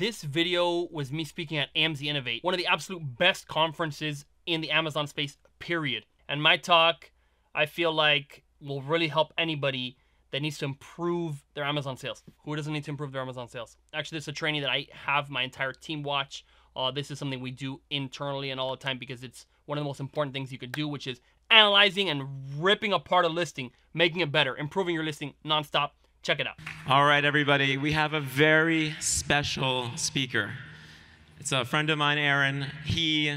This video was me speaking at AMZ Innovate, one of the absolute best conferences in the Amazon space, period. And my talk, I feel like, will really help anybody that needs to improve their Amazon sales. Who doesn't need to improve their Amazon sales? Actually, this is a training that I have my entire team watch. This is something we do internally and all the time because it's one of the most important things you could do, which is analyzing and ripping apart a listing, making it better, improving your listing nonstop. Check it out. All right, everybody, we have a very special speaker. It's a friend of mine, Aaron. He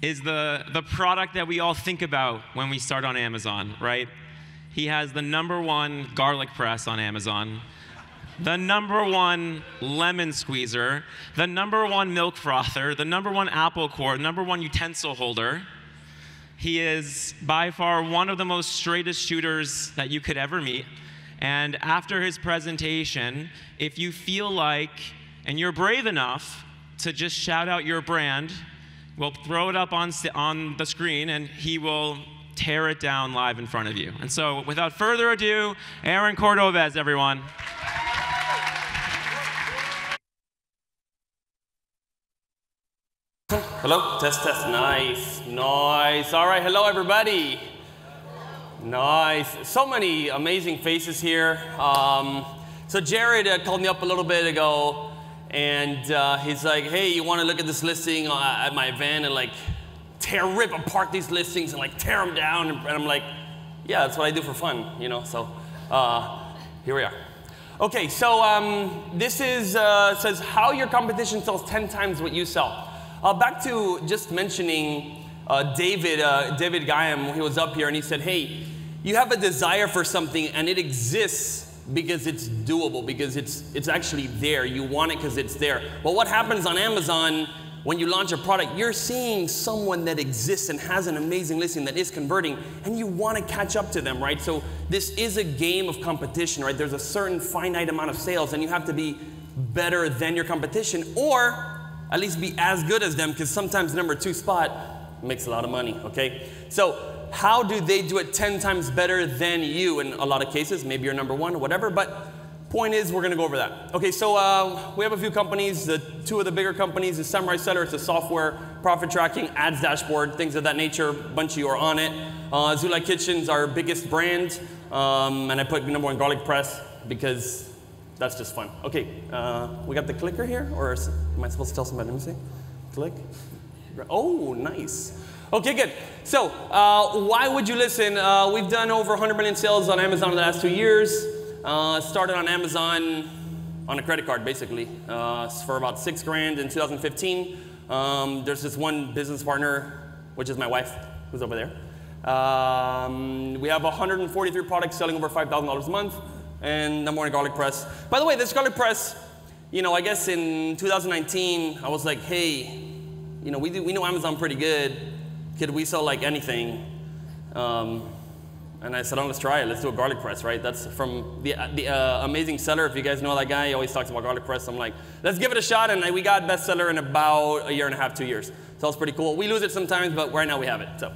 is the product that we all think about when we start on Amazon, right? He has the #1 garlic press on Amazon, the #1 lemon squeezer, the #1 milk frother, the #1 apple core, #1 utensil holder. He is by far one of the most straightest shooters that you could ever meet. And after his presentation, if you feel like, and you're brave enough to just shout out your brand, we'll throw it up on the screen and he will tear it down live in front of you. And so without further ado, Aaron Cordovez, everyone. Hello, test, nice, nice. All right, hello everybody. Nice, so many amazing faces here. So Jared called me up a little bit ago and he's like, hey, you want to look at this listing at my event and like rip apart these listings and like tear them down? And I'm like, yeah, that's what I do for fun, you know, so here we are. Okay, so this is, says how your competition sells 10 times what you sell. Back to just mentioning David Guyam, he was up here and he said, hey, you have a desire for something and it exists because it's doable, because it's actually there. You want it because it's there. But what happens on Amazon when you launch a product, you're seeing someone that exists and has an amazing listing that is converting and you want to catch up to them, right? So this is a game of competition, right? There's a certain finite amount of sales and you have to be better than your competition or at least be as good as them, because sometimes #2 spot makes a lot of money, okay? So how do they do it 10 times better than you? In a lot of cases, maybe you're #1 or whatever, but point is we're gonna go over that. Okay, so we have a few companies. Two of the bigger companies is Samurai Seller. It's a software, profit tracking, ads dashboard, things of that nature. A bunch of you are on it. Zulai Kitchen's our biggest brand, and I put #1 garlic press because that's just fun. Okay, we got the clicker here, or am I supposed to tell somebody? Let me see. Click. Oh, nice. Okay, good. So, why would you listen? We've done over 100 million sales on Amazon in the last 2 years. Started on Amazon on a credit card, basically, for about $6 grand in 2015. There's this one business partner, which is my wife, who's over there. We have 143 products selling over $5,000 a month. And #1 garlic press. By the way, this garlic press, you know, I guess in 2019, I was like, hey, you know, we know Amazon pretty good. Could we sell like anything? And I said, oh, let's try it. Let's do a garlic press, right? That's from the Amazing Seller. If you guys know that guy, he always talks about garlic press. I'm like, let's give it a shot. And we got bestseller in about 1.5 to 2 years. So it's pretty cool. We lose it sometimes, but right now we have it. So,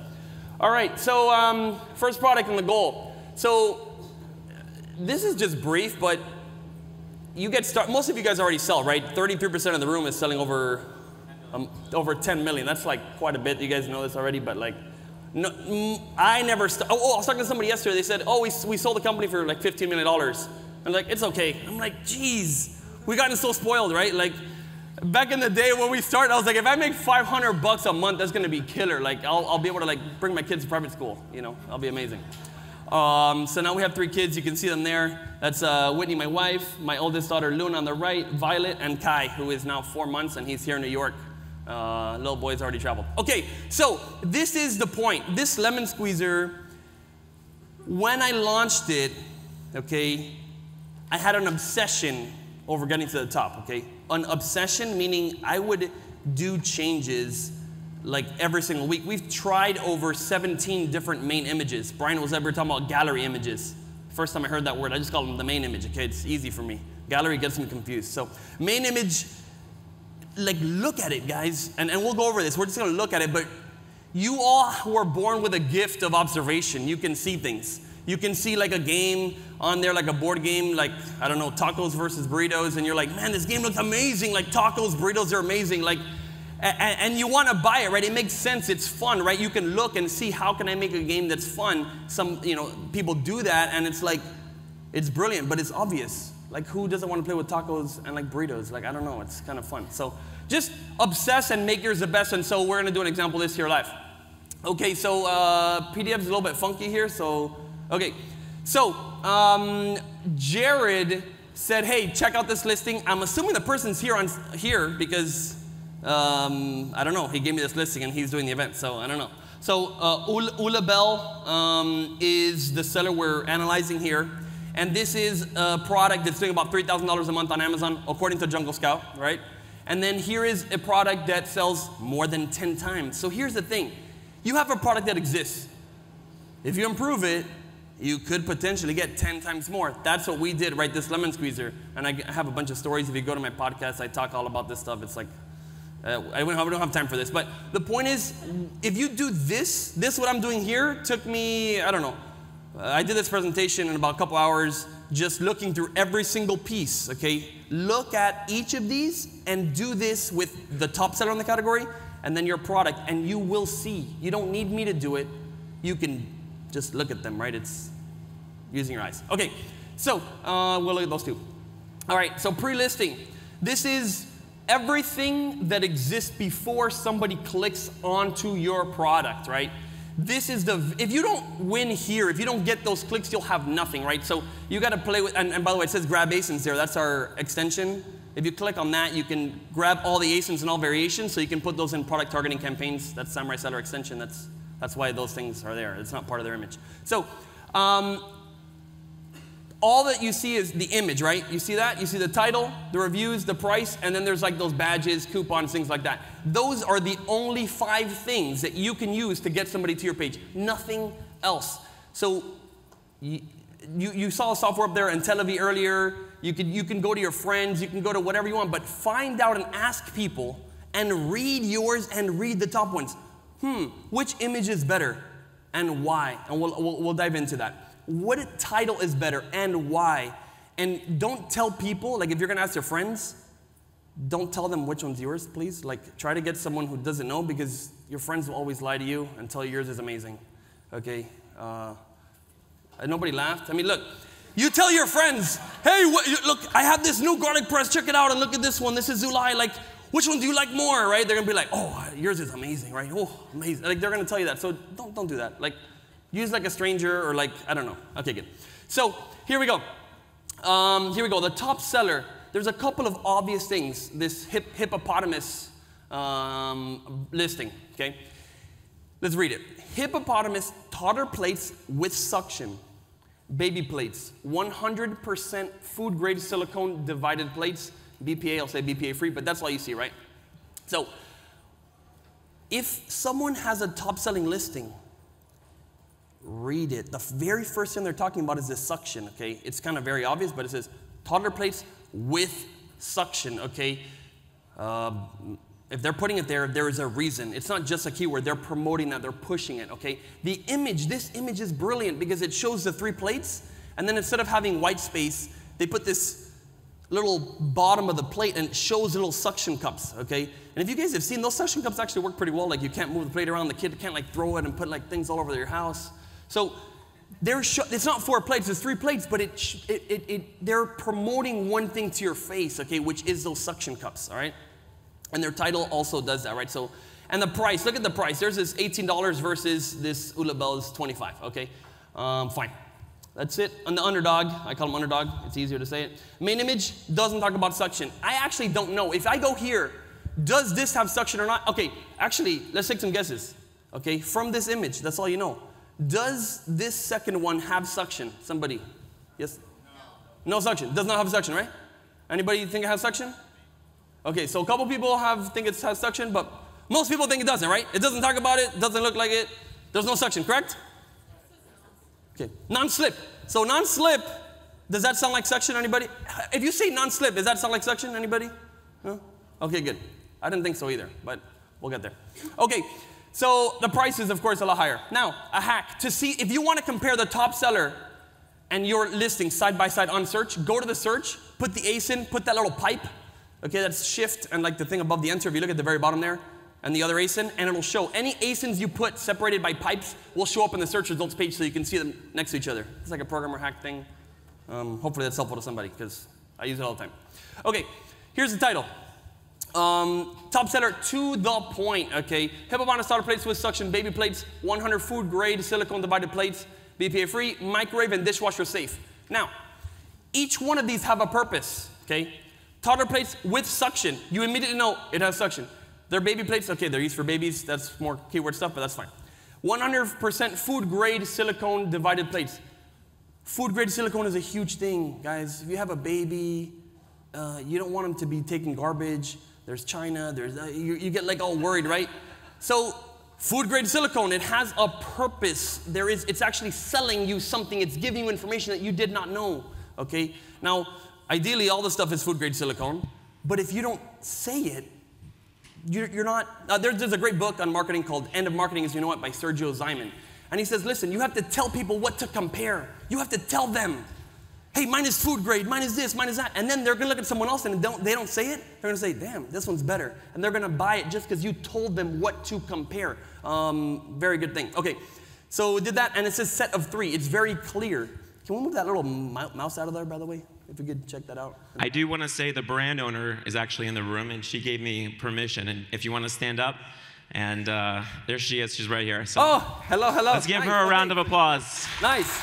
all right. So first product and the goal. So this is just brief, but you get started. Most of you guys already sell, right? 33% of the room is selling over 10 million. That's like quite a bit. You guys know this already, but like, no, I never. I was talking to somebody yesterday. They said, "Oh, we sold the company for like $15 million." I'm like, "It's okay." I'm like, "Geez, we gotten so spoiled, right?" Like, back in the day when we started, I was like, "If I make $500 a month, that's gonna be killer. Like, I'll be able to like bring my kids to private school. You know, I'll be amazing." So now we have 3 kids. You can see them there. That's Whitney, my wife, my oldest daughter, Luna, on the right, Violet, and Kai, who is now 4 months, and he's here in New York. Little boy's already traveled. Okay, so this is the point. This lemon squeezer, when I launched it, okay, I had an obsession over getting to the top, okay? An obsession meaning I would do changes like every single week. We've tried over 17 different main images. Brian was ever talking about gallery images. First time I heard that word, I just call them the main image, okay? It's easy for me. Gallery gets me confused. So main image, like look at it, guys. And we'll go over this. We're just gonna look at it, but you all were born with a gift of observation. You can see things. You can see like a game on there, like a board game, like, I don't know, tacos versus burritos, and you're like, man, this game looks amazing. Like tacos, burritos are amazing. Like, and you want to buy it, right? It makes sense. It's fun, right? You can look and see, how can I make a game that's fun? Some, people do that, and it's like, it's brilliant, but it's obvious. Like, who doesn't want to play with tacos and like burritos? Like, I don't know. It's kind of fun. So just obsess and make yours the best. And so we're going to do an example of this here live. Okay, so PDF is a little bit funky here. So, okay. So Jared said, hey, check out this listing. I'm assuming the person's here because, I don't know. He gave me this listing and he's doing the event. So I don't know. So Ula Bell is the seller we're analyzing here. And this is a product that's doing about $3,000 a month on Amazon, according to Jungle Scout, right? And then here is a product that sells more than 10 times. So here's the thing. You have a product that exists. If you improve it, you could potentially get 10 times more. That's what we did, right? This lemon squeezer. And I have a bunch of stories. If you go to my podcast, I talk all about this stuff. It's like, I don't have time for this. But the point is, if you do this what I'm doing here took me, I don't know. I did this presentation in about a couple hours, just looking through every single piece, okay? Look at each of these and do this with the top seller in the category and then your product, and you will see. You don't need me to do it. You can just look at them, right? It's using your eyes. Okay, so we'll look at those two. All right, so pre-listing. This is everything that exists before somebody clicks onto your product, right? This is if you don't win here, if you don't get those clicks, you'll have nothing, right? So you got to play with, and by the way, it says grab ASINs there. That's our extension. If you click on that, you can grab all the ASINs and all variations, so you can put those in product targeting campaigns. That's Samurai Seller extension. That's why those things are there. It's not part of their image. So all that you see is the image, right? You see that? You see the title, the reviews, the price, and then there's like those badges, coupons, things like that. Those are the only 5 things that you can use to get somebody to your page. Nothing else. So you saw a software up there, IntelliV earlier. You can go to your friends. You can go to whatever you want. But find out and ask people and read yours and read the top ones. Which image is better and why? And we'll dive into that. What title is better and why? And don't tell people, like if you're gonna ask your friends, don't tell them which one's yours, please. Like try to get someone who doesn't know, because your friends will always lie to you and tell you yours is amazing, okay? Nobody laughed. I mean, look, you tell your friends, hey, look, I have this new garlic press, check it out, and look at this one, this is Zulai, like, which one do you like more, right? They're gonna be like, oh, yours is amazing, right? Oh, amazing. Like they're gonna tell you that, so don't do that. Like, use like a stranger or like, I don't know. Okay, good. So here we go. The top seller. There's a couple of obvious things. This hippopotamus listing, okay? Let's read it. Hippopotamus toddler plates with suction. Baby plates. 100% food grade silicone divided plates. BPA, I'll say BPA free, but that's all you see, right? So if someone has a top selling listing, read it. The very first thing they're talking about is this suction, okay? It's kind of very obvious, but it says toddler plates with suction, okay? If they're putting it there, there is a reason. It's not just a keyword. They're promoting that. They're pushing it, okay? The image, this image is brilliant because it shows the 3 plates, and then instead of having white space, they put this little bottom of the plate and it shows little suction cups, okay? And if you guys have seen, those suction cups actually work pretty well. Like you can't move the plate around. The kid can't like throw it and put like things all over your house. So it's not 4 plates, it's 3 plates, but they're promoting one thing to your face, okay, which is those suction cups, all right? And their title also does that, right? So, and the price, look at the price. There's this $18 versus this Ula Bell is $25, okay? Fine. That's it. On the underdog, I call them underdog, it's easier to say it. Main image doesn't talk about suction. I actually don't know. If I go here, does this have suction or not? Okay, actually, let's take some guesses, okay? From this image, that's all you know. Does this second one have suction? Somebody? Yes? No suction. Does not have suction, right? Anybody think it has suction? Okay, so a couple people think it has suction, but most people think it doesn't, right? It doesn't talk about it, doesn't look like it. There's no suction, correct? Okay, non-slip. So non-slip, does that sound like suction, anybody? If you say non-slip, does that sound like suction, anybody? No? Okay, good. I didn't think so either, but we'll get there. Okay. So the price is, of course, a lot higher. Now, a hack to see if you want to compare the top seller and your listing side by side on search, go to the search, put the ASIN, put that little pipe, okay, that's shift and like the thing above the enter, if you look at the very bottom there, and the other ASIN, and it'll show any ASINs you put separated by pipes will show up in the search results page so you can see them next to each other. It's like a programmer hack thing. Hopefully that's helpful to somebody because I use it all the time. Okay, here's the title. Top seller to the point, okay. Hippopotamus starter plates with suction, baby plates, 100 food grade silicone divided plates, BPA free, microwave and dishwasher safe. Now, each one of these have a purpose, okay. Toddler plates with suction, you immediately know it has suction. They're baby plates, okay, they're used for babies, that's more keyword stuff, but that's fine. 100% food grade silicone divided plates. Food grade silicone is a huge thing, guys. If you have a baby, you don't want them to be taking garbage. There's China, you get like all worried, right? So food grade silicone, it has a purpose. It's actually selling you something. It's giving you information that you did not know, okay? Now, ideally, all the stuff is food grade silicone, but if you don't say it, you're not, there's a great book on marketing called End of Marketing Is You Know What by Sergio Ziman. And he says, listen, you have to tell people what to compare. You have to tell them, hey, mine is food grade, mine is this, mine is that. And then they're gonna look at someone else and they don't say it. They're gonna say, damn, this one's better. And they're gonna buy it just because you told them what to compare. Very good thing. Okay, so we did that, and it says set of 3. It's very clear. Can we move that little mouse out of there, by the way? If we could check that out. I do want to say the brand owner is actually in the room, and she gave me permission. And if you want to stand up, and there she is. She's right here. So oh, hello, hello. Let's give her a round of applause. Nice.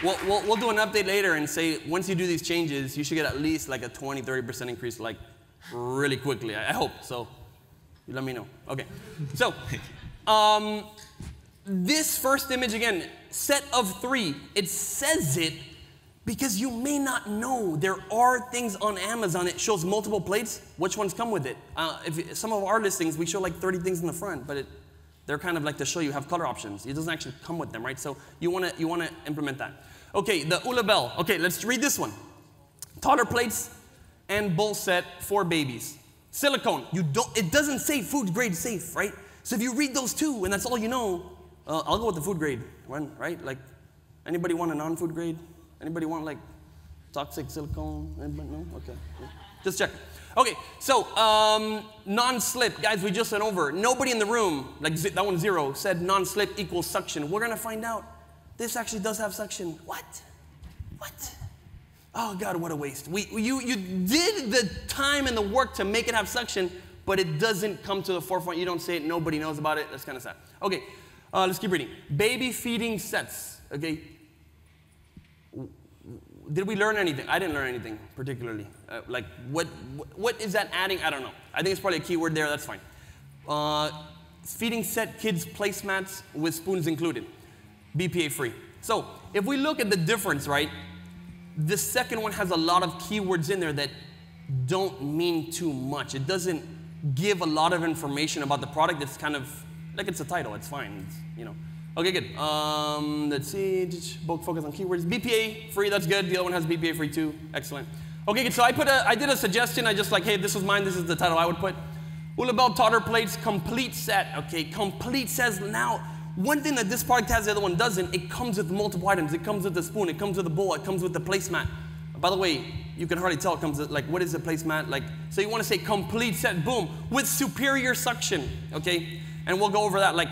We'll do an update later and say once you do these changes, you should get at least like a 20-30% increase, like really quickly. I hope. So you let me know. Okay. So this first image again, set of 3. It says it because you may not know there are things on Amazon. It shows multiple plates. Which ones come with it? Some of our listings, we show like 30 things in the front, but they're kind of like to show you have color options. It doesn't actually come with them, right? So you want to implement that. Okay, the Ula Bell. Okay, let's read this one. Toddler plates and bowl set for babies. Silicone. It doesn't say food grade safe, right? So if you read those 2 and that's all you know, I'll go with the food grade one, right? Like, anybody want a non-food grade? Anybody want like toxic silicone? Anybody? No? Okay. Just check. Okay, so non-slip. Guys, we just went over. Nobody in the room, like that one 0, said non-slip equals suction. We're going to find out. This actually does have suction. What? What? Oh, God, what a waste. You did the time and the work to make it have suction, but it doesn't come to the forefront. You don't say it. Nobody knows about it. That's kind of sad. Okay, let's keep reading. Baby feeding sets. Okay. Did we learn anything? I didn't learn anything particularly. Like, what is that adding? I don't know. I think it's probably a keyword there. That's fine. Feeding set kids placemats with spoons included. BPA free. So if we look at the difference, right, the second one has a lot of keywords in there that don't mean too much. It doesn't give a lot of information about the product. It's kind of like it's a title. It's fine. It's, you know. Okay, good. Let's see. Both focus on keywords. BPA free. That's good. The other one has BPA free too. Excellent. Okay, good. So I did a suggestion. I just like, hey, this was mine. This is the title I would put. Ula Bell toddler plates complete set. Okay, complete says now. One thing that this product has, the other one doesn't, it comes with multiple items. It comes with the spoon, it comes with the bowl, it comes with the placemat. By the way, you can hardly tell it comes with, like, what is a placemat? Like, so you want to say complete set, boom, with superior suction, okay? And we'll go over that, like,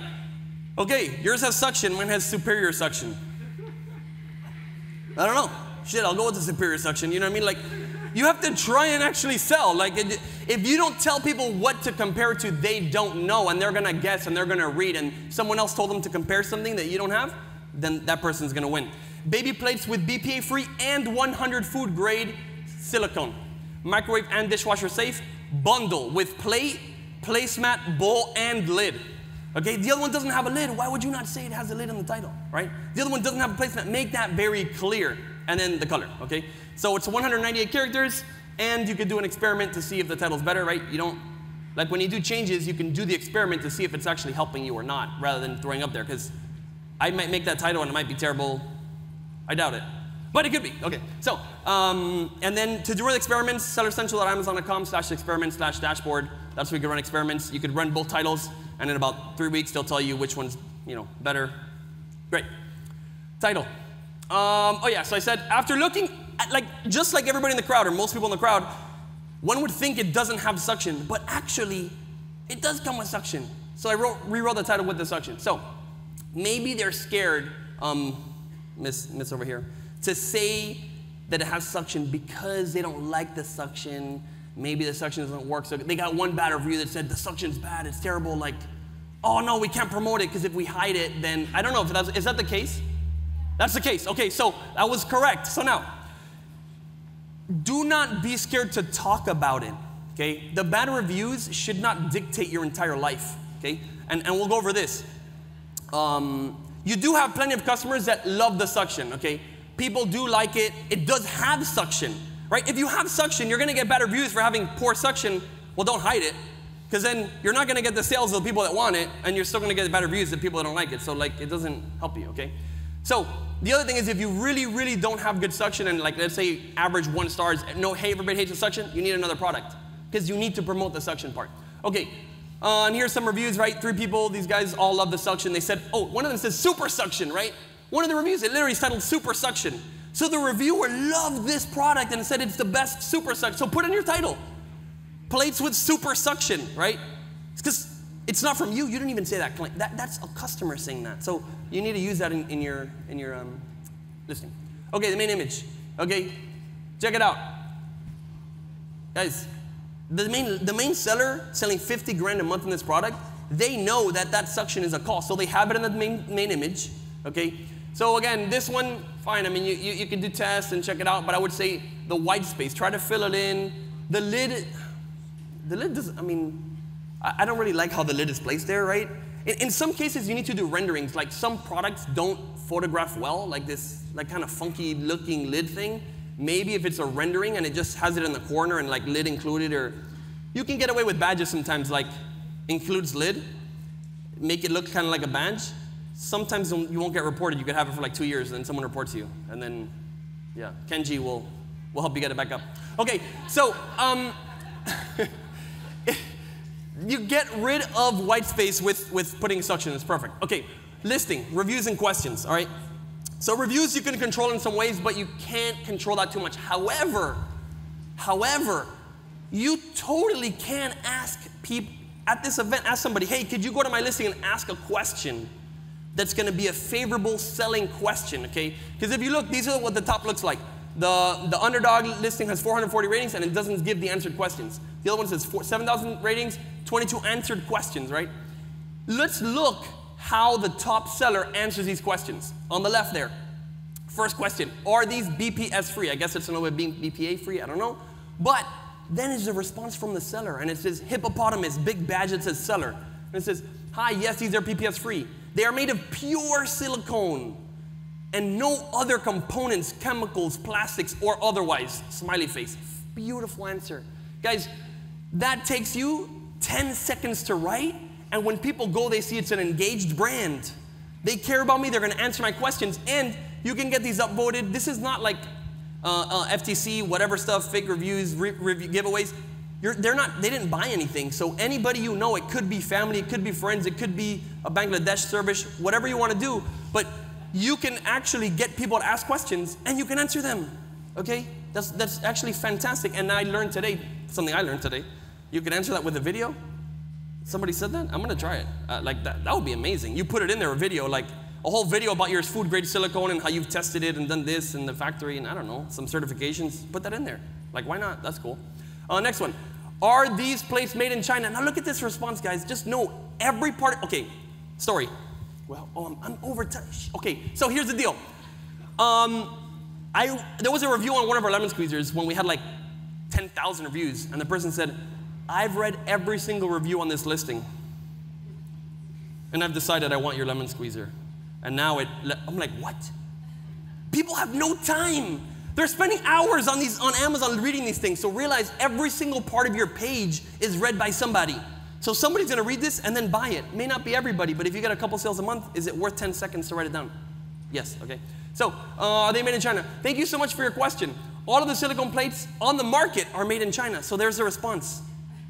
okay, yours has suction, mine has superior suction. I don't know. Shit, I'll go with the superior suction, you know what I mean? Like, you have to try and actually sell. Like, if you don't tell people what to compare to, they don't know, and they're gonna guess, and they're gonna read, and someone else told them to compare something that you don't have, then that person's gonna win. Baby plates with BPA free and 100 food grade silicone. Microwave and dishwasher safe. Bundle with plate, placemat, bowl, and lid. Okay, the other one doesn't have a lid. Why would you not say it has a lid in the title, right? The other one doesn't have a placemat. Make that very clear. And then the color, okay? So it's 198 characters, and you could do an experiment to see if the title's better, right? You don't, like when you do changes, you can do the experiment to see if it's actually helping you or not, rather than throwing up there, because I might make that title and it might be terrible. I doubt it. But it could be, okay. So, and then to do the experiments, sellercentral.amazon.com/experiment/dashboard. That's where you can run experiments. You could run both titles, and in about 3 weeks, they'll tell you which one's, you know, better. Great. Title. Oh yeah, so I said, after looking at, just like everybody in the crowd, or most people in the crowd, one would think it doesn't have suction, but actually, it does come with suction. So I rewrote the title with the suction. So maybe they're scared, Miss over here, to say that it has suction because they don't like the suction. Maybe the suction doesn't work. So they got one bad review that said the suction's bad, it's terrible. Like, oh no, we can't promote it because if we hide it, then I don't know if is that the case? That's the case. Okay, so that was correct. So now, do not be scared to talk about it. Okay, the bad reviews should not dictate your entire life. Okay, and we'll go over this. You do have plenty of customers that love the suction. Okay, people do like it. It does have suction, right? If you have suction, you're going to get bad reviews for having poor suction. Well, don't hide it, because then you're not going to get the sales of the people that want it, and you're still going to get bad reviews of people that don't like it. So like, it doesn't help you. Okay, so the other thing is, if you really, really don't have good suction, and like let's say average 1 stars, no, hey, everybody hates the suction, you need another product, because you need to promote the suction part. Okay. And here's some reviews, right? 3 people, these guys all love the suction. They said, oh, one of them says super suction, right? One of the reviews, it literally is titled super suction. So the reviewer loved this product and said it's the best super suction. So put in your title, plates with super suction, right? Because it's not from you. You didn't even say that. That's a customer saying that. So you need to use that in your listing. Okay, the main image. Okay, check it out. Guys, the main seller selling 50 grand a month in this product, they know that suction is a cost, so they have it in the main image, okay? So again, this one, fine, I mean, you can do tests and check it out, but I would say the white space, try to fill it in. The lid does, I mean, I don't really like how the lid is placed there, right? In some cases, you need to do renderings, like some products don't photograph well, like this, like kind of funky looking lid thing. Maybe if it's a rendering and it just has it in the corner and like lid included, or you can get away with badges sometimes, like includes lid, make it look kind of like a badge. Sometimes you won't get reported. You could have it for like 2 years and then someone reports you. And then, yeah, Kenji will help you get it back up. Okay, so you get rid of white space with putting suction. It's perfect. Okay, listing, reviews and questions, all right? So reviews you can control in some ways, but you can't control that too much. However, you totally can ask people at this event, ask somebody, hey, could you go to my listing and ask a question that's going to be a favorable selling question, okay? Because if you look, these are what the top looks like. The underdog listing has 440 ratings, and it doesn't give the answered questions. The other one says 7,000 ratings, 22 answered questions, right? Let's look how the top seller answers these questions. On the left there, first question, are these BPS free? I guess it's a little bit BPA free, I don't know. But then there's a response from the seller, and it says hippopotamus, big badge that says seller. And it says, hi, yes, these are BPS free. They are made of pure silicone and no other components, chemicals, plastics, or otherwise. Smiley face. Beautiful answer. Guys, that takes you 10 seconds to write, and when people go, they see it's an engaged brand. They care about me, they're gonna answer my questions, and you can get these upvoted. This is not like FTC, whatever stuff, fake reviews, giveaways. They didn't buy anything, so anybody you know, it could be family, it could be friends, it could be a Bangladesh service, whatever you wanna do, but you can actually get people to ask questions, and you can answer them, okay? That's actually fantastic, and I learned today, something I learned today. You can answer that with a video. Somebody said that? I'm gonna try it. Like that would be amazing. You put it in there, a video, like a whole video about your food grade silicone and how you've tested it and done this in the factory and I don't know, some certifications. Put that in there. Like, why not? That's cool. Next one. Are these plates made in China? Now look at this response, guys. Just know every part. Okay, story. Well, I'm over time. Okay, so here's the deal. There was a review on one of our lemon squeezers when we had like 10,000 reviews, and the person said, I've read every single review on this listing, and I've decided I want your lemon squeezer. And now I'm like, what? People have no time. They're spending hours on Amazon reading these things. So realize every single part of your page is read by somebody. So somebody's gonna read this and then buy it. May not be everybody, but if you get a couple sales a month, is it worth 10 seconds to write it down? Yes, okay. So, are they made in China? Thank you so much for your question. All of the silicone plates on the market are made in China, so there's a response.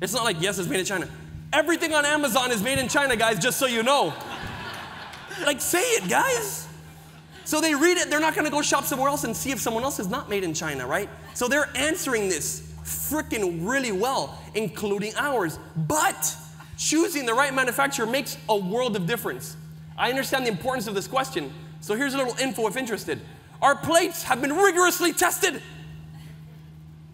It's not like, yes, it's made in China. Everything on Amazon is made in China, guys, just so you know. Like, say it, guys. So they read it, they're not gonna go shop somewhere else and see if someone else is not made in China, right? So they're answering this freaking really well, including ours. But choosing the right manufacturer makes a world of difference. I understand the importance of this question, so here's a little info if interested. Our plates have been rigorously tested.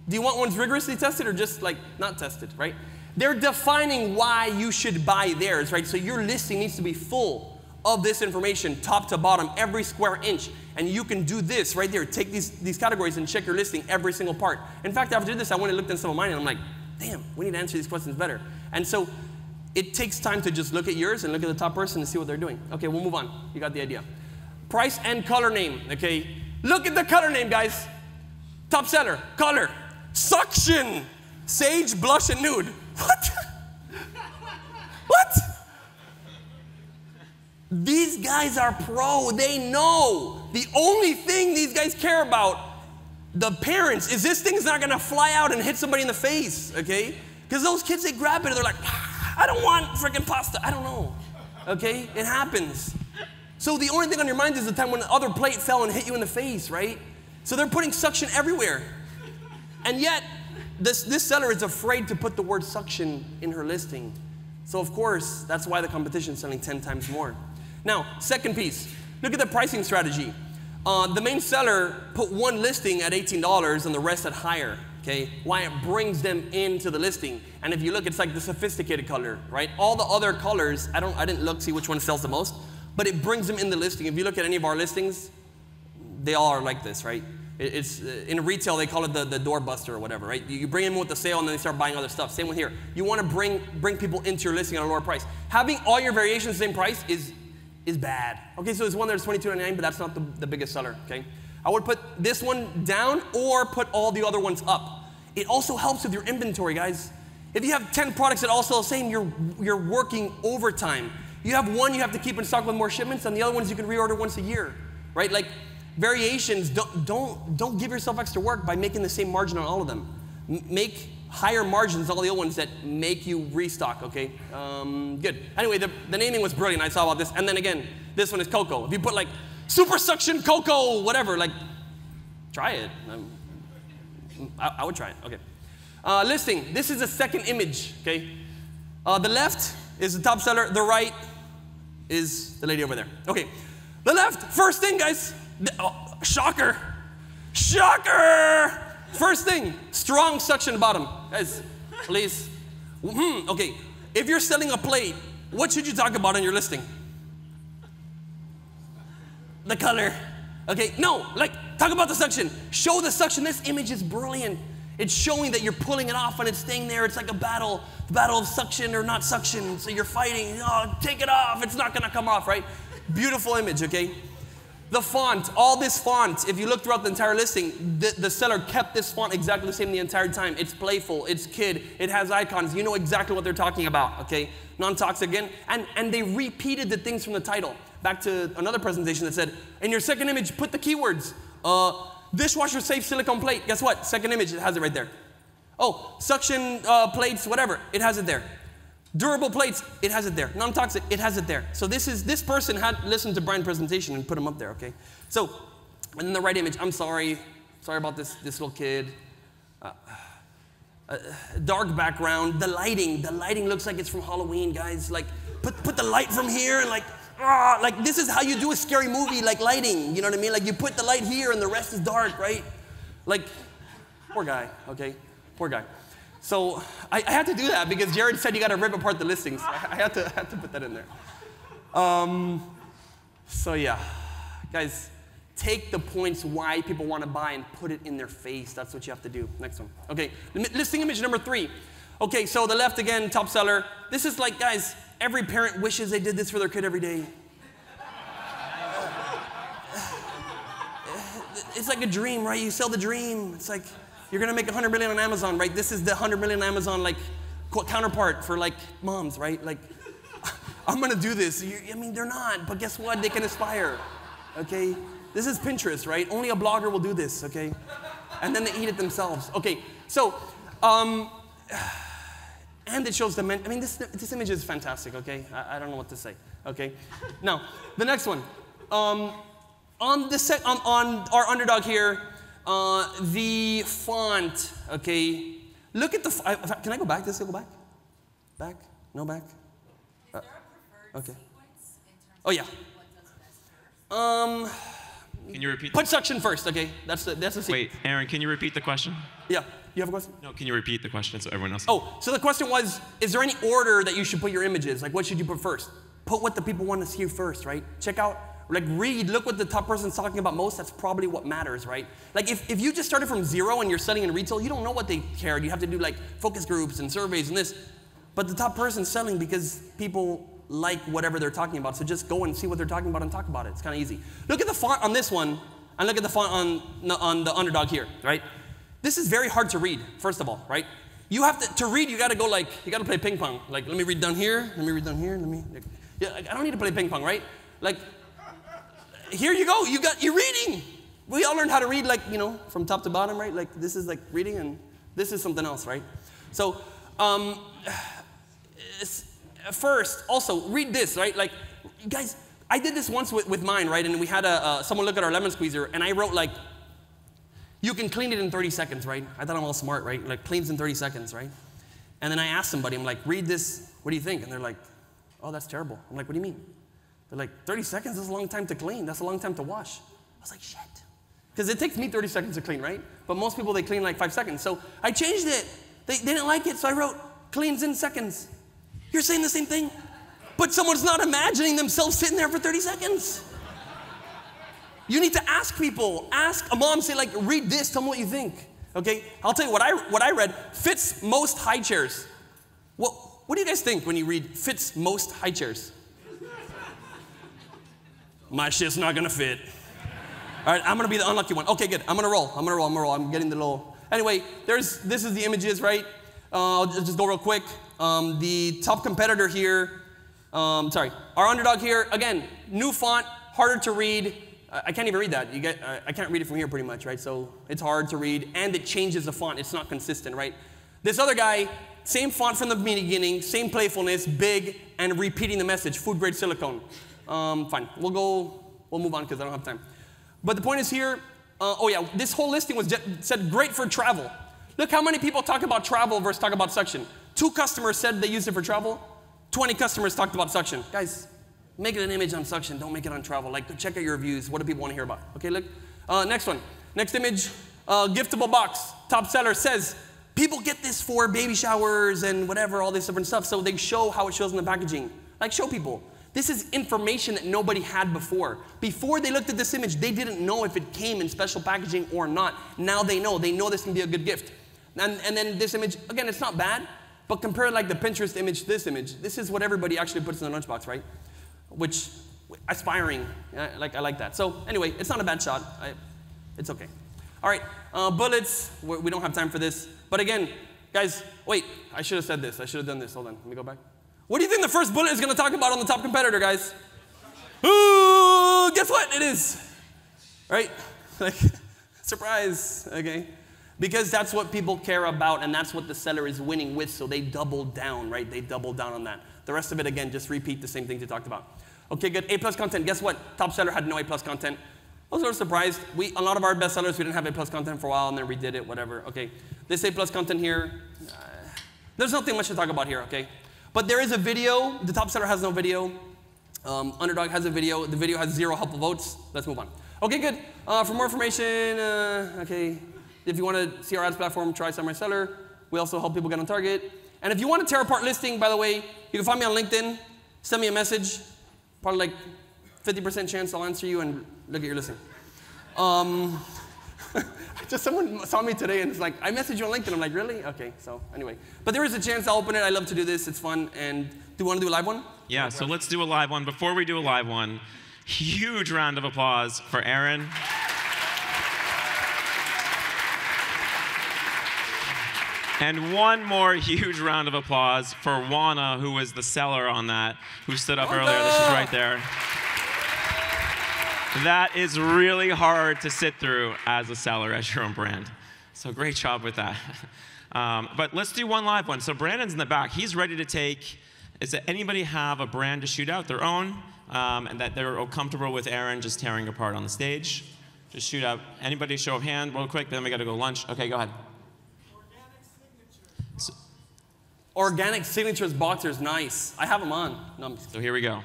Do you want ones rigorously tested or just like not tested, right? They're defining why you should buy theirs, right? So your listing needs to be full of this information, top to bottom, every square inch. And you can do this right there. Take these categories and check your listing, every single part. In fact, after this, I went and looked at some of mine, and I'm like, damn, we need to answer these questions better. And so it takes time to just look at yours and look at the top person and see what they're doing. Okay, we'll move on. You got the idea. Price and color name, okay? Look at the color name, guys. Top seller, color, suction, sage, blush, and nude. What? What? These guys are pro. They know. The only thing these guys care about, the parents, is this thing's not gonna fly out and hit somebody in the face, okay? Because those kids, they grab it and they're like, I don't want freaking pasta. I don't know, okay? It happens. So the only thing on your mind is the time when the other plate fell and hit you in the face, right? So they're putting suction everywhere. And yet, this seller is afraid to put the word suction in her listing. So of course, that's why the competition is selling 10 times more. Now, second piece, look at the pricing strategy. The main seller put one listing at $18 and the rest at higher, okay? Why? It brings them into the listing. And if you look, it's like the sophisticated color, right? All the other colors, I didn't look, see which one sells the most, but it brings them in the listing. If you look at any of our listings, they all are like this, right? It's in retail, they call it the doorbuster or whatever, right? You bring them with the sale and then they start buying other stuff. Same with here. You want to bring people into your listing at a lower price. Having all your variations the same price is bad. Okay, so there's one that's $22.99, but that's not the biggest seller, okay? I would put this one down or put all the other ones up. It also helps with your inventory, guys. If you have 10 products that all sell the same, you're working overtime. You have one you have to keep in stock with more shipments, and the other ones you can reorder once a year, right? Like variations, don't give yourself extra work by making the same margin on all of them. Make higher margins on all the other ones that make you restock, okay? Good. Anyway, the naming was brilliant. I saw about this. And then again, this one is cocoa. If you put like super suction cocoa, whatever, like try it. I would try it, okay. Listing, this is the second image, okay? The left is the top seller. The right is the lady over there. Okay, the left, first thing, guys. Shocker. Shocker! First thing, strong suction bottom. Guys, please. Okay, if you're selling a plate, what should you talk about in your listing? The color. Okay, no, like, talk about the suction. Show the suction. This image is brilliant. It's showing that you're pulling it off and it's staying there. It's like a battle of suction or not suction. So you're fighting, oh, take it off. It's not gonna come off, right? Beautiful image, okay? The font, all this font, if you look throughout the entire listing, the seller kept this font exactly the same the entire time. It's playful, it's kid, it has icons. You know exactly what they're talking about, okay? Non-toxic again. And they repeated the things from the title. Back to another presentation that said, in your second image, put the keywords. Dishwasher safe silicone plate. Guess what? Second image, it has it right there. Oh, suction plates, whatever, it has it there. Durable plates, it has it there. Non-toxic, it has it there. So this person had listened to Brian's presentation and put them up there, okay? So, and then the right image, I'm sorry about this little kid. Dark background, the lighting looks like it's from Halloween, guys. Like, put the light from here and like this is how you do a scary movie, like lighting, you know what I mean? Like you put the light here and the rest is dark, right? Like, poor guy, okay? Poor guy. So I had to do that because Jared said you got to rip apart the listings. I had to put that in there. So yeah, guys, take the points why people want to buy and put it in their face. That's what you have to do. Next one. Okay, listing image number 3. Okay, so the left again, top seller. This is like, guys, every parent wishes they did this for their kid every day. It's like a dream, right? You sell the dream. It's like, you're gonna make 100 million on Amazon, right? This is the 100 million Amazon like counterpart for like moms, right? Like, I'm gonna do this. I mean, they're not, but guess what? They can aspire, okay? This is Pinterest, right? Only a blogger will do this, okay? And then they eat it themselves. Okay, so, and it shows the men. I mean, this image is fantastic, okay? I don't know what to say, okay? Now, the next one. On our underdog here, the font, okay. Look at the, can I go back? This will go back? Back? No back? Is there a preferred okay. sequence in terms Oh, yeah. of what does best first? Can you repeat? Put suction first, okay. That's the sequence. Wait, Aaron, can you repeat the question? Yeah. You have a question? No, can you repeat the question so everyone else? Oh, so the question was, is there any order that you should put your images? Like, what should you put first? Put what the people want to see first, right? Check out, like, read, look what the top person's talking about most. That's probably what matters, right? Like, if you just started from zero and you're selling in retail, you don't know what they cared. You have to do, like, focus groups and surveys and this. But the top person's selling because people like whatever they're talking about. So just go and see what they're talking about and talk about it. It's kind of easy. Look at the font on this one, and look at the font on the underdog here, right? This is very hard to read, first of all, right? You have to read, you got to go like, you got to play ping pong. Like, let me read down here, let me read down here, yeah, I don't need to play ping pong, right? Like, here you go, you're reading. We all learned how to read, like, you know, from top to bottom, right? Like, this is like reading, and this is something else, right? So, first, also, read this, right? Like, guys, I did this once with mine, right? And we had someone look at our lemon squeezer, and I wrote, like, you can clean it in 30 seconds, right? I thought I'm all smart, right? Like, cleans in 30 seconds, right? And then I asked somebody, I'm like, read this, what do you think? And they're like, oh, that's terrible. I'm like, what do you mean? They're like, 30 seconds is a long time to clean. That's a long time to wash. I was like, shit. Because it takes me 30 seconds to clean, right? But most people, they clean like 5 seconds. So I changed it. They didn't like it, so I wrote, cleans in seconds. You're saying the same thing? But someone's not imagining themselves sitting there for 30 seconds. You need to ask people. Ask a mom, say like, read this, tell me what you think. Okay, I'll tell you what I read, fits most high chairs. What do you guys think when you read fits most high chairs? My shit's not gonna fit. All right, I'm gonna be the unlucky one. Okay, good, I'm gonna roll. I'm getting the little, anyway, this is the images, right? I'll just go real quick. The top competitor here, our underdog here, again, new font, harder to read. I can't even read that. I can't read it from here pretty much, right? So it's hard to read, and it changes the font. It's not consistent, right? This other guy, same font from the beginning, same playfulness, big, and repeating the message, food grade silicone. Fine, we'll move on because I don't have time. But the point is here, oh yeah, this whole listing said great for travel. Look how many people talk about travel versus talk about suction. 2 customers said they used it for travel. 20 customers talked about suction. Guys, make it an image on suction. Don't make it on travel. Like, check out your reviews. What do people want to hear about? Okay, look. Next one. Next image, giftable box. Top seller says, people get this for baby showers and whatever, all this different stuff. So they show how it shows in the packaging. Like, show people. This is information that nobody had before. Before they looked at this image, they didn't know if it came in special packaging or not. Now they know. They know this can be a good gift. And then this image, again, it's not bad, but compare like the Pinterest image to this image. This is what everybody actually puts in the lunchbox, right? Which, aspiring, I like that. So anyway, it's not a bad shot. It's okay. All right, bullets, we don't have time for this. But again, guys, wait, I should have said this. I should have done this. Hold on, let me go back. What do you think the first bullet is going to talk about on the top competitor, guys? Ooh, guess what? It is. Right? Like, surprise, okay? Because that's what people care about, and that's what the seller is winning with, so they double down, right? They double down on that. The rest of it, again, just repeat the same things you talked about. Okay, good. A+ content. Guess what? Top seller had no A+ content. I was sort of surprised. A lot of our best sellers, we didn't have A+ content for a while, and then we did it, whatever. Okay, this A+ content here, there's nothing much to talk about here, okay? But there is a video. The top seller has no video. Underdog has a video. The video has 0 helpful votes. Let's move on. Okay, good. For more information, okay, if you want to see our ads platform, try Samurai Seller. We also help people get on target. And if you want to tear apart listing, by the way, you can find me on LinkedIn. Send me a message. Probably like 50% chance I'll answer you and look at your listing. Just someone saw me today and it's like, I messaged you on LinkedIn. I'm like, really? Okay, so anyway. But there is a chance I'll open it. I love to do this. It's fun. And do you want to do a live one? Yeah, so let's do a live one. Before we do a live one, huge round of applause for Aaron. And one more huge round of applause for Juana, who was the seller on that, who stood up earlier. She's right there. That is really hard to sit through as a seller, as your own brand. So great job with that. But let's do one live one. So Brandon's in the back. He's ready to take, does anybody have a brand to shoot out, their own? and that they're comfortable with Aaron just tearing apart on the stage. Just shoot up. Anybody show of hand real quick, then we got to go lunch. Okay, go ahead. Organic signatures boxers, nice. I have them on. No, I'm just So here we go.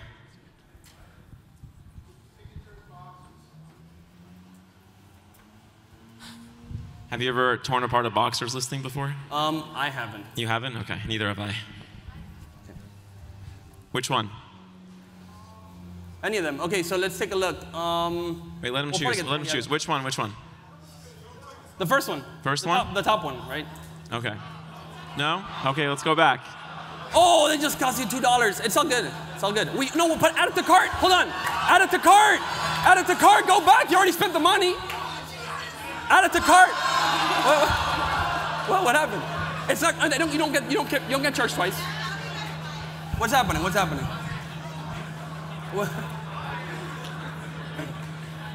Have you ever torn apart a boxer's listing before? I haven't. You haven't? Okay, neither have I. Which one? Any of them. Okay, so let's take a look. Wait, let him choose. Let him choose. Which one? Which one? The first one. First one? The top one, right? Okay. No? Okay, let's go back. Oh, they just cost you $2. It's all good. It's all good. No, we'll add it to cart. Hold on. Add it to cart. Add it to cart. Go back. You already spent the money. Add it to cart. What happened? It's not. You don't get charged twice. What's happening? What's happening? What?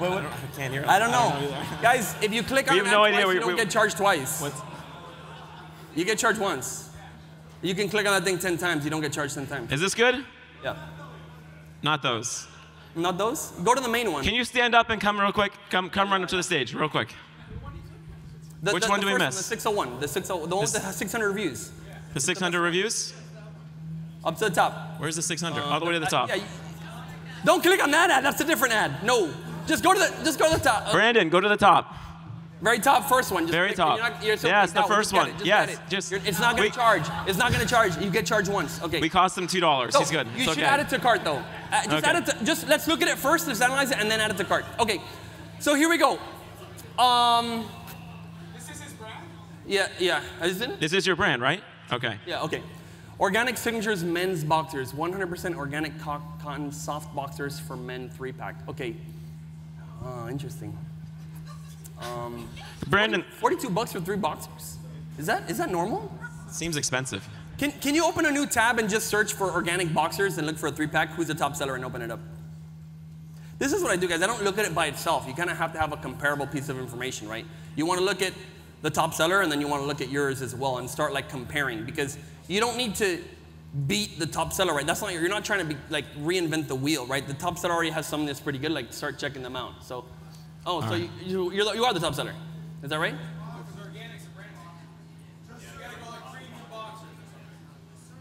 I can't hear. I don't know. Guys, if you click on We an have no ad idea. twice, you don't get charged twice. What's... You get charged once. You can click on that thing 10 times. You don't get charged 10 times. Is this good? Yeah. Not those. Not those? Go to the main one. Can you stand up and come real quick? Come run up to the stage real quick. Which one do we miss? The 601. The one with the 600 reviews. The 600 reviews? Up to the top. Where's the 600? All the way to the top. Yeah, don't click on that ad. That's a different ad. No. Just go to the top. Brandon, go to the top. Very top, first one. Just Very click, top. Yes, the first one. Yes, it's not going to charge. It's not going to charge. You get charged once. Okay. We cost him $2. So, He's good. You it's should okay. add it to cart though. Add it to, let's look at it first. Let's analyze it and then add it to cart. Okay. So here we go. This is his brand? Yeah. Isn't it? This is your brand, right? Okay. Yeah. Okay. Organic Signatures men's boxers, 100% organic cotton soft boxers for men 3-pack. Okay. Interesting. Brandon, $42 for 3 boxers. Is that normal? seems expensive. Can you open a new tab and just search for organic boxers and look for a 3-pack? Who's the top seller and open it up? This is what I do, guys. I don't look at it by itself. You kind of have to have a comparable piece of information, right? You want to look at the top seller and then you want to look at yours as well and start like comparing, because you don't need to beat the top seller, right? That's not, you're not trying to be like reinvent the wheel, right? The top seller already has something that's pretty good. Like start checking them out. So, right. you are the top seller. Is that right?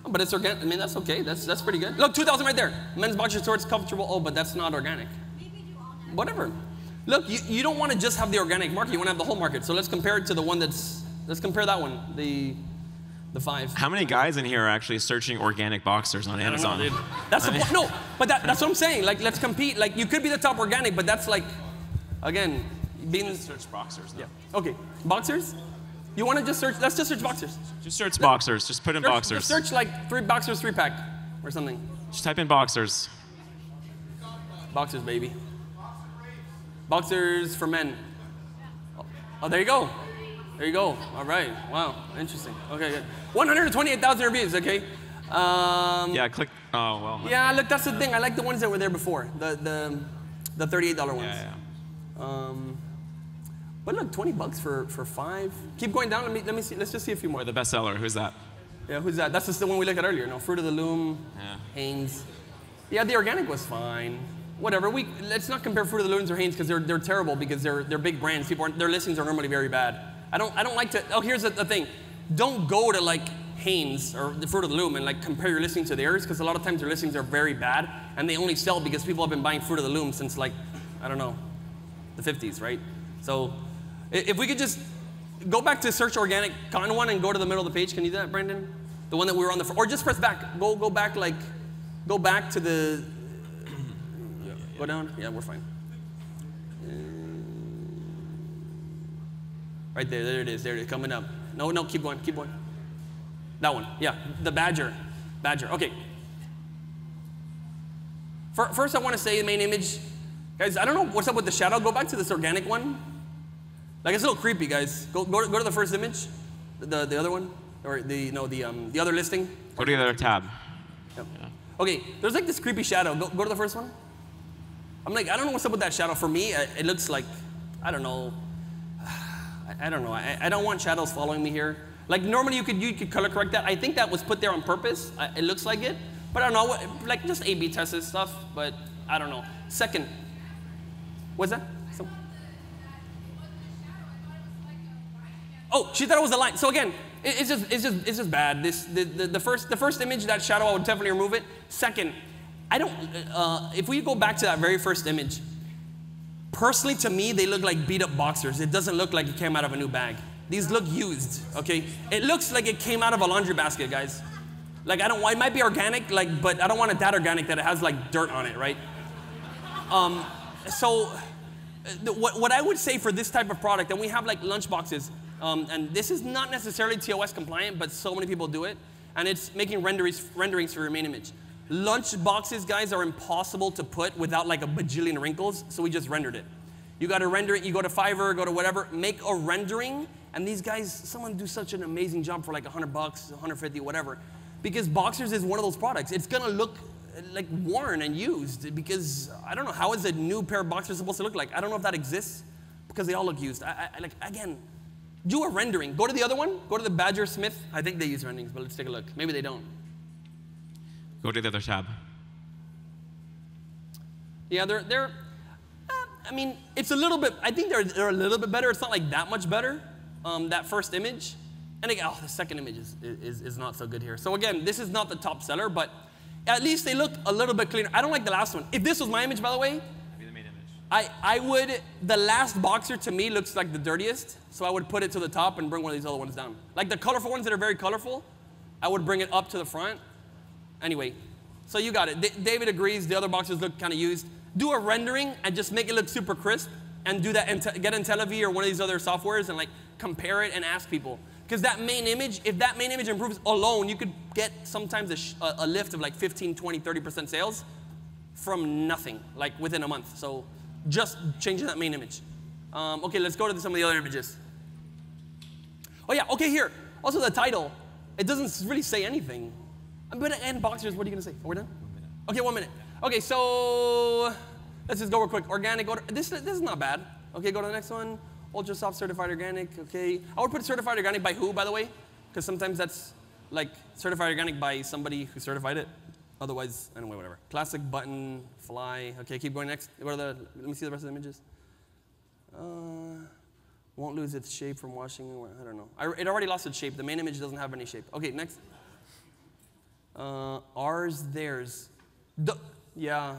But it's organic. I mean, that's okay. That's pretty good. Look, 2,000 right there. Men's boxer shorts, comfortable. Oh, but that's not organic. Whatever. Look, you don't want to just have the organic market. You want to have the whole market. So let's compare it to the one let's compare that one, the 5. How many guys in here are actually searching organic boxers on Amazon? I don't know, dude. That's the point. No, but that's what I'm saying. Like, let's compete. Like, you could be the top organic, but that's like, again, being. Just search boxers. Yeah. Okay. Boxers? You want to just search? Let's just search boxers. Just search boxers. Just put in boxers. Just search like 3 boxers 3-pack or something. Just type in boxers. Boxers, baby. Boxers for men. Oh, there you go. There you go. All right. Wow. Interesting. Okay, good. 128,000 reviews. Okay. Yeah. Click. Oh well. Yeah. Look, that's the thing. I like the ones that were there before. The $38 ones. Yeah. But look, $20 for 5. Keep going down. Let me see. Let's just see a few more. Or the bestseller. Who's that? Yeah. Who's that? That's just the one we looked at earlier. No, Fruit of the Loom. Yeah. Hanes. Yeah, the organic was fine. Whatever. Let's not compare Fruit of the Looms or Hanes because they're terrible because they're big brands. Their listings are normally very bad. I don't like to. Oh, here's the thing. Don't go to like Hanes or the Fruit of the Loom and like compare your listings to theirs, because a lot of times their listings are very bad and they only sell because people have been buying Fruit of the Loom since like, I don't know, the 50s, right? So if we could just go back to search organic cotton one and go to the middle of the page. Can you do that, Brandon? The one that we were on or just press back. Go back to the. Go down. Yeah, we're fine. Right there. There it is. There it is. Coming up. No, keep going. Keep going. That one. Yeah, the Badger. Okay. First, I want to say the main image. Guys, I don't know what's up with the shadow. Go back to this organic one. Like, it's a little creepy, guys. Go to the first image. The other one. Or the other listing. Go to the other tab. Yep. Yeah. Okay, there's like this creepy shadow. Go to the first one. I'm like, I don't know what's up with that shadow. For me, it looks like, I don't know. I don't know. I don't want shadows following me here. Like normally you could color correct that. I think that was put there on purpose. It looks like it, but I don't know. Like just A/B test this stuff. But I don't know. Second, what's that? Oh, she thought it was a line. So again, it's just bad. The first image, that shadow, I would definitely remove it. Second, I don't. If we go back to that very first image, personally to me, they look like beat up boxers. It doesn't look like it came out of a new bag. These look used. Okay, it looks like it came out of a laundry basket, guys. Like I don't. It might be organic, like, but I don't want it that organic that it has like dirt on it, right? So, what I would say for this type of product, and we have like lunch boxes. And this is not necessarily TOS compliant, but so many people do it. And it's making renderings for your main image. Lunch boxes, guys, are impossible to put without like a bajillion wrinkles, so we just rendered it. You got to render it, you go to Fiverr, go to whatever, make a rendering, and these guys, someone do such an amazing job for like $100, 150, whatever. Because boxers is one of those products. It's going to look like worn and used because I don't know, how is a new pair of boxers supposed to look like? I don't know if that exists because they all look used. Like, again, do a rendering. Go to the other one. Go to the Badger Smith. I think they use renderings, but let's take a look. Maybe they don't. Go to the other tab. Yeah, they're I mean, it's a little bit, I think they're a little bit better. It's not like that much better, that first image. And again, the second image is not so good here. So again, this is not the top seller, but at least they look a little bit cleaner. I don't like the last one. If this was my image, by the way, I would, the last boxer to me looks like the dirtiest, so I would put it to the top and bring one of these other ones down. Like the colorful ones that are very colorful, I would bring it up to the front. Anyway, so you got it. David agrees the other boxers look kind of used. Do a rendering and just make it look super crisp and do that, get IntelliV or one of these other softwares and like compare it and ask people. Because that main image, if that main image improves alone, you could get sometimes a lift of like 15, 20, 30% sales from nothing, like within a month. So just changing that main image. Okay, let's go to some of the other images. Oh yeah, okay, here. Also the title, it doesn't really say anything. And boxers, what are you gonna say? Oh, we're done? Okay, 1 minute. Okay, so let's just go real quick. Organic, this is not bad. Okay, go to the next one. Ultra soft certified organic, okay. I would put certified organic by who, by the way? Because sometimes that's like certified organic by somebody who certified it. Otherwise, anyway, whatever. Classic button, fly. Okay, keep going next. Go to let me see the rest of the images. Won't lose its shape from washing. I don't know. It already lost its shape. The main image doesn't have any shape. Okay, next. Ours, theirs. Yeah.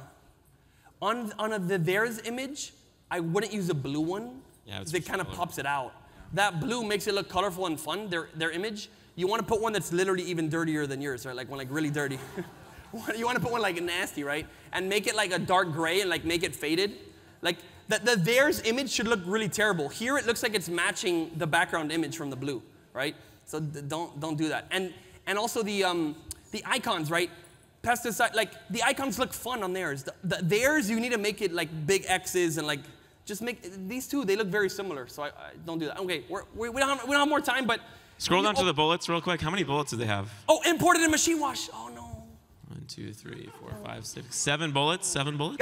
On the theirs image, I wouldn't use a blue one. Yeah, it kind of pops it out. That blue makes it look colorful and fun, their image. You want to put one that's literally even dirtier than yours, right? Like one like really dirty. You want to put one like nasty, right? And make it like a dark gray and like make it faded. Like the theirs image should look really terrible. Here it looks like it's matching the background image from the blue, right? So don't do that. And also the icons, right? Pesticide, like the icons look fun on theirs. Theirs, you need to make it like big X's and like just make these two. They look very similar, so I don't do that. Okay, we don't have more time, but scroll down to the bullets real quick. How many bullets do they have? Oh, imported in machine wash. Oh no. 1, 2, 3, 4, 5, 6, 7 bullets. 7 bullets.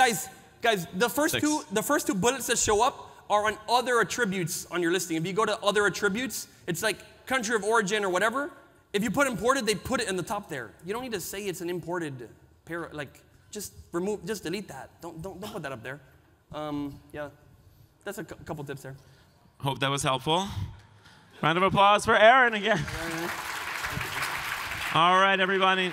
Guys, the first two bullets that show up are on other attributes on your listing. If you go to other attributes, it's like country of origin or whatever. If you put imported, they put it in the top there. You don't need to say it's an imported pair. Like, just delete that. Don't put that up there. Yeah, that's a couple tips there. Hope that was helpful. Round of applause for Aaron again. All right, everybody.